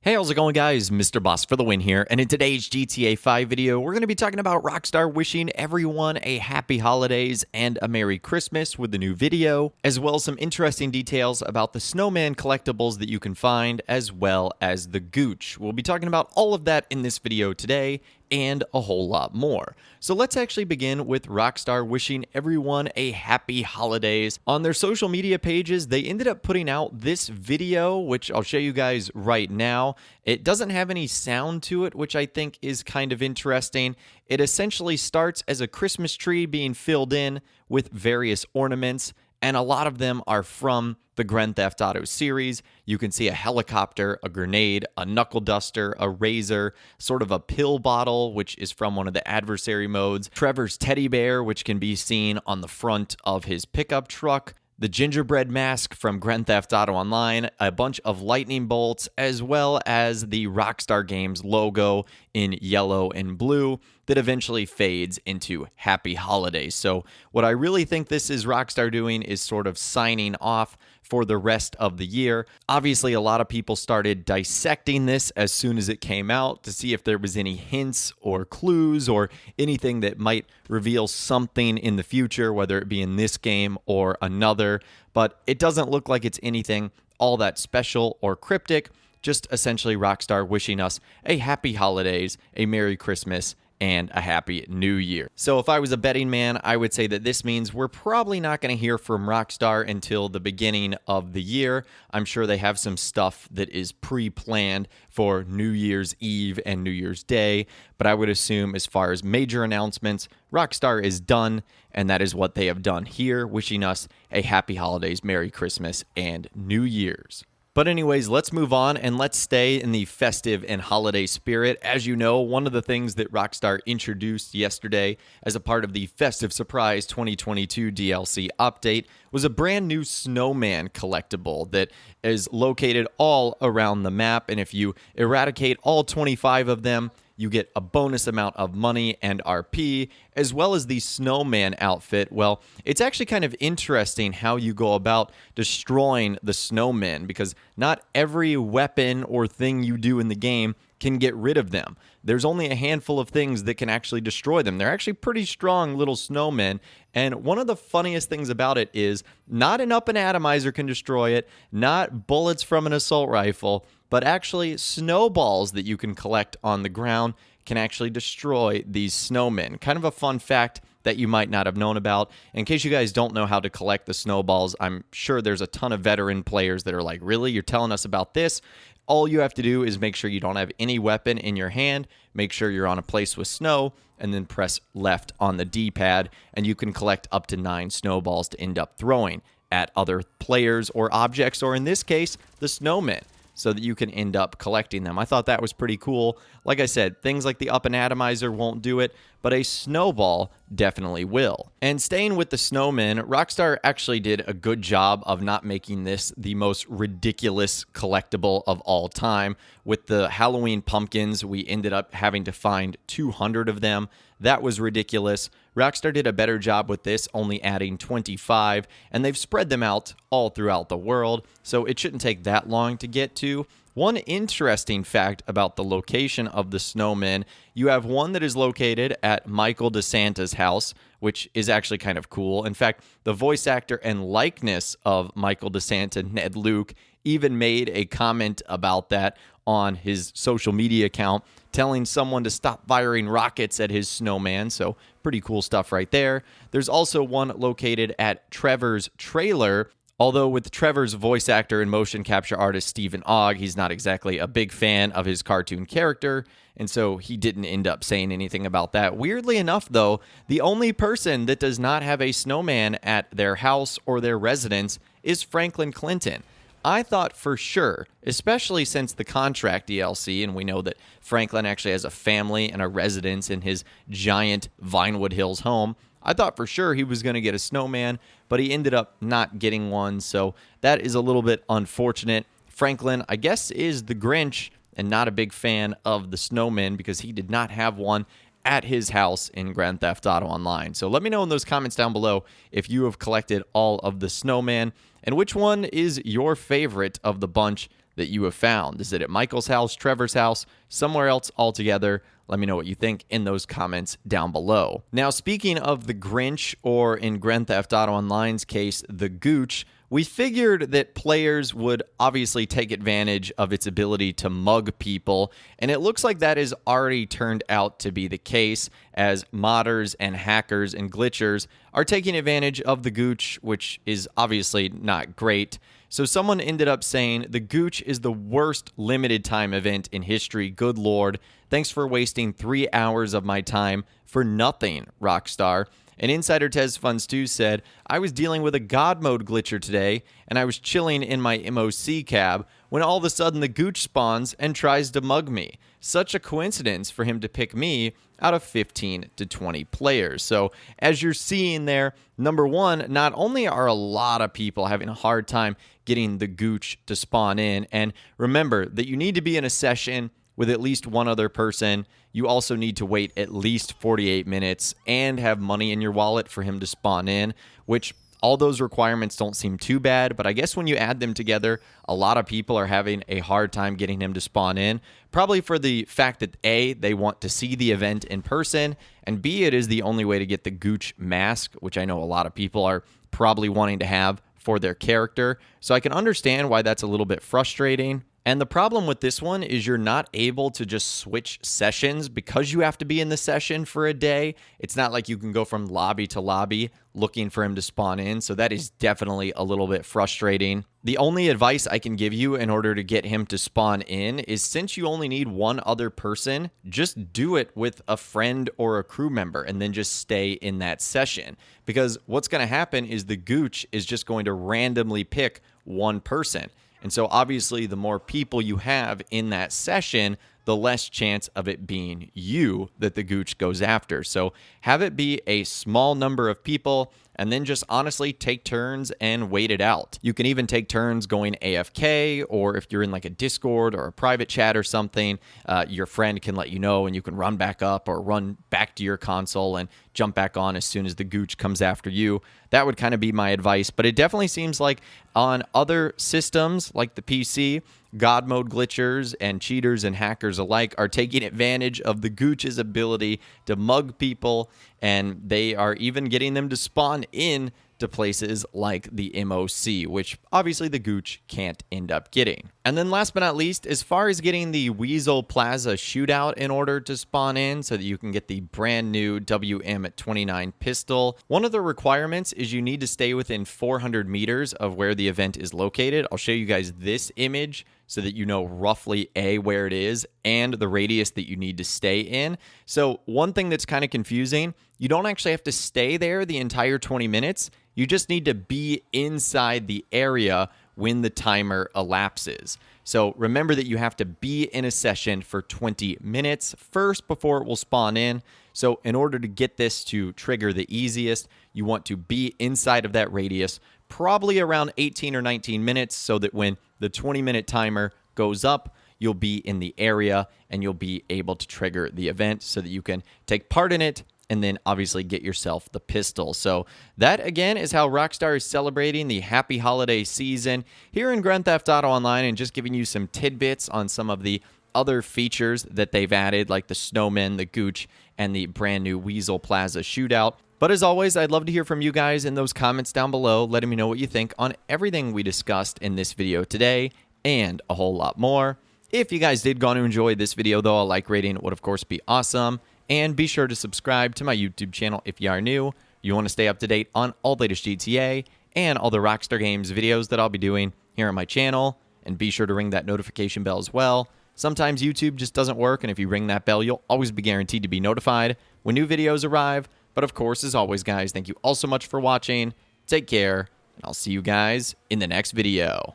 Hey, how's it going, guys? Mr. Boss for the win here, and in today's GTA 5 video, we're going to be talking about Rockstar wishing everyone a happy holidays and a Merry Christmas with the new video, as well as some interesting details about the Snowman collectibles that you can find, as well as the Gooch. We'll be talking about all of that in this video today, and a whole lot more. So let's actually begin with Rockstar wishing everyone a happy holidays. On their social media pages, they ended up putting out this video, which I'll show you guys right now. It doesn't have any sound to it, which I think is kind of interesting. It essentially starts as a Christmas tree being filled in with various ornaments, and a lot of them are from the Grand Theft Auto series. You can see a helicopter, a grenade, a knuckle duster, a razor, sort of a pill bottle, which is from one of the adversary modes, Trevor's teddy bear, which can be seen on the front of his pickup truck, the gingerbread mask from Grand Theft Auto Online, a bunch of lightning bolts, as well as the Rockstar Games logo in yellow and blue that eventually fades into Happy Holidays. So what I really think this is Rockstar doing is sort of signing off for the rest of the year. Obviously, a lot of people started dissecting this as soon as it came out to see if there was any hints or clues or anything that might reveal something in the future, whether it be in this game or another. But it doesn't look like it's anything all that special or cryptic, just essentially Rockstar wishing us a happy holidays, a Merry Christmas, and a happy new year. So if I was a betting man, I would say that this means we're probably not going to hear from Rockstar until the beginning of the year. I'm sure they have some stuff that is pre-planned for New Year's Eve and New Year's Day, but I would assume as far as major announcements, Rockstar is done, and that is what they have done here, wishing us a happy holidays, Merry Christmas, and New Year's. But anyways, let's move on and let's stay in the festive and holiday spirit. As you know, one of the things that Rockstar introduced yesterday as a part of the Festive Surprise 2022 DLC update was a brand new Snowman collectible that is located all around the map. And if you eradicate all 25 of them, you get a bonus amount of money and RP, as well as the Snowman outfit. Well, it's actually kind of interesting how you go about destroying the snowmen, because not every weapon or thing you do in the game can get rid of them. There's only a handful of things that can actually destroy them. They're actually pretty strong little snowmen, and one of the funniest things about it is not an up and atomizer can destroy it, not bullets from an assault rifle, but actually snowballs that you can collect on the ground can actually destroy these snowmen. Kind of a fun fact that you might not have known about. In case you guys don't know how to collect the snowballs, I'm sure there's a ton of veteran players that are like, really? You're telling us about this? All you have to do is make sure you don't have any weapon in your hand, make sure you're on a place with snow, and then press left on the D-pad, and you can collect up to 9 snowballs to end up throwing at other players or objects, or in this case, the snowmen, so that you can end up collecting them. I thought that was pretty cool. Like I said, things like the up and atomizer won't do it, but a snowball definitely will. And staying with the snowmen, Rockstar actually did a good job of not making this the most ridiculous collectible of all time. With the Halloween pumpkins, we ended up having to find 200 of them. That was ridiculous. Rockstar did a better job with this, only adding 25, and they've spread them out all throughout the world, so it shouldn't take that long to get to. One interesting fact about the location of the snowmen, you have one that is located at Michael DeSanta's house, which is actually kind of cool. In fact, the voice actor and likeness of Michael DeSanta, Ned Luke, even made a comment about that on his social media account, telling someone to stop firing rockets at his snowman. So pretty cool stuff right there. There's also one located at Trevor's trailer. Although with Trevor's voice actor and motion capture artist Stephen Ogg, he's not exactly a big fan of his cartoon character, and so he didn't end up saying anything about that. Weirdly enough, though, the only person that does not have a snowman at their house or their residence is Franklin Clinton. I thought for sure, especially since the Contract DLC, and we know that Franklin actually has a family and a residence in his giant Vinewood Hills home, I thought for sure he was going to get a snowman, but he ended up not getting one, so that is a little bit unfortunate. Franklin, I guess, is the Grinch and not a big fan of the snowman because he did not have one at his house in Grand Theft Auto Online. So let me know in those comments down below if you have collected all of the snowman and which one is your favorite of the bunch that you have found. Is it at Michael's house, Trevor's house, somewhere else altogether? Let me know what you think in those comments down below. Now, speaking of the Grinch, or in Grand Theft Auto Online's case, the Gooch, we figured that players would obviously take advantage of its ability to mug people, and it looks like that has already turned out to be the case, as modders and hackers and glitchers are taking advantage of the Gooch, which is obviously not great. So someone ended up saying, the Gooch is the worst limited time event in history, good lord. Thanks for wasting 3 hours of my time for nothing, Rockstar. And Insider Tez Funds 2 said, I was dealing with a God mode glitcher today, and I was chilling in my MOC cab when all of a sudden the Gooch spawns and tries to mug me. Such a coincidence for him to pick me out of 15 to 20 players. So as you're seeing there, number one, not only are a lot of people having a hard time getting the Gooch to spawn in, and remember that you need to be in a session with at least one other person. You also need to wait at least 48 minutes and have money in your wallet for him to spawn in, which all those requirements don't seem too bad, but I guess when you add them together, a lot of people are having a hard time getting him to spawn in, probably for the fact that A, they want to see the event in person, and B, it is the only way to get the Gooch mask, which I know a lot of people are probably wanting to have for their character. So I can understand why that's a little bit frustrating. And the problem with this one is you're not able to just switch sessions because you have to be in the session for a day. It's not like you can go from lobby to lobby looking for him to spawn in. So that is definitely a little bit frustrating. The only advice I can give you in order to get him to spawn in is, since you only need one other person, just do it with a friend or a crew member and then just stay in that session. Because what's going to happen is the Gooch is just going to randomly pick one person. And so obviously the more people you have in that session, the less chance of it being you that the Gooch goes after. So have it be a small number of people, and then just honestly take turns and wait it out. You can even take turns going AFK, or if you're in like a Discord or a private chat or something, your friend can let you know and you can run back up or run back to your console and jump back on as soon as the Gooch comes after you. That would kind of be my advice, but it definitely seems like on other systems like the PC, God mode glitchers and cheaters and hackers alike are taking advantage of the Gooch's ability to mug people, and they are even getting them to spawn in to places like the MOC, which obviously the Gooch can't end up getting. And then last but not least, as far as getting the Weasel Plaza shootout in order to spawn in so that you can get the brand new WM-29 pistol, one of the requirements is you need to stay within 400 meters of where the event is located. I'll show you guys this image so that you know roughly where it is and the radius that you need to stay in. So one thing that's kind of confusing, you don't actually have to stay there the entire 20 minutes. You just need to be inside the area when the timer elapses. So remember that you have to be in a session for 20 minutes first before it will spawn in. So in order to get this to trigger the easiest, you want to be inside of that radius, probably around 18 or 19 minutes, so that when the 20-minute timer goes up, you'll be in the area and you'll be able to trigger the event so that you can take part in it and then obviously get yourself the pistol. So that, again, is how Rockstar is celebrating the happy holiday season here in Grand Theft Auto Online, and just giving you some tidbits on some of the other features that they've added, like the Snowman, the Gooch, and the brand new Weasel Plaza shootout. But as always, I'd love to hear from you guys in those comments down below, letting me know what you think on everything we discussed in this video today, and a whole lot more. If you guys did go on to enjoy this video, though, a like rating would, of course, be awesome. And be sure to subscribe to my YouTube channel if you are new. You want to stay up to date on all the latest GTA and all the Rockstar Games videos that I'll be doing here on my channel. And be sure to ring that notification bell as well. Sometimes YouTube just doesn't work, and if you ring that bell, you'll always be guaranteed to be notified when new videos arrive. But of course, as always, guys, thank you all so much for watching. Take care, and I'll see you guys in the next video.